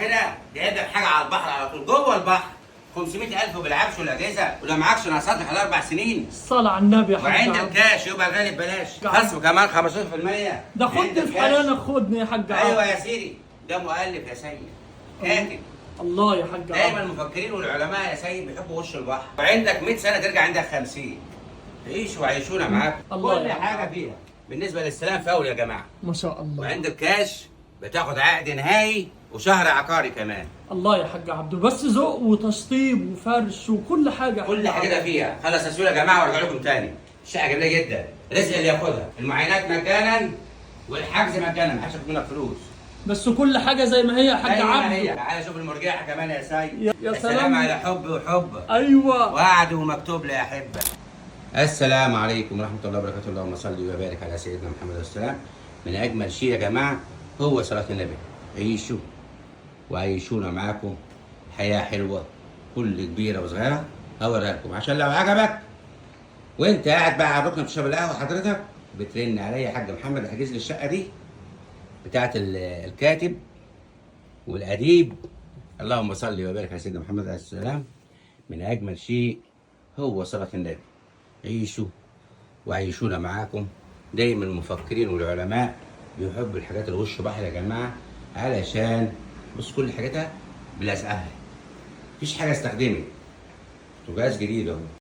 كده جايب لك حاجه على البحر على طول جوه البحر 500,000 بالعفش والاجهزه ولا معكش نقساط على 4 سنين. الصلاة على النبي يا حاج وعند عبد. الكاش يبقى غالي ببلاش عبد. خصم كمان 15%. ده خدني في حنانك، خدني يا حاج عبد. ايوه يا سيدي، ده مؤلف يا سيد، كاتب. الله يا حاج دايما عبد. المفكرين والعلماء يا سيد بيحبوا وش البحر، وعندك 100 سنه ترجع عندك 50. عيشوا وعيشونا معاكم. الله كل يا حاجه فيها بالنسبه للسلام فاول يا جماعه. ما شاء الله. وعند الكاش بتاخد عقد نهائي وشهر عقاري كمان. الله يا حاج عبد، بس ذوق وتشطيب وفرش وكل حاجة. كل حاجه فيها. خلص تسويق يا جماعه وارجع لكم تاني. الشقه جميله جدا، رزق اللي ياخدها، المعاينات مجانا والحجز مجانا، محدش ياخد منك فلوس. بس كل حاجة زي ما هي يا حاج ايوه عبد. هي. تعالى شوف المرجحه كمان يا سيد. يا سلام سلام. على حب وحب. ايوه. وعد ومكتوب لا احبه. السلام عليكم ورحمه الله وبركاته. اللهم صل وبارك على سيدنا محمد والسلام. من اجمل شيء يا جماعه هو صلاه النبي. عيشوا وعيشونا معاكم حياه حلوه كل كبيره وصغيره هوريها لكم، عشان لو عجبك وانت قاعد بقى على الركن بتشرب القهوه حضرتك بترن عليا يا حاج محمد احجز لي الشقه دي بتاعت الكاتب والاديب. اللهم صل وبارك على سيدنا محمد عليه السلام. من اجمل شيء هو صلاه النبي. عيشوا وعيشونا معاكم. دايما المفكرين والعلماء بيحبوا الحاجات اللي وش بحر يا جماعه، علشان بص كل حاجاتها بلزقها، مفيش حاجه استخدمت، بوتاجاز جديد اهو.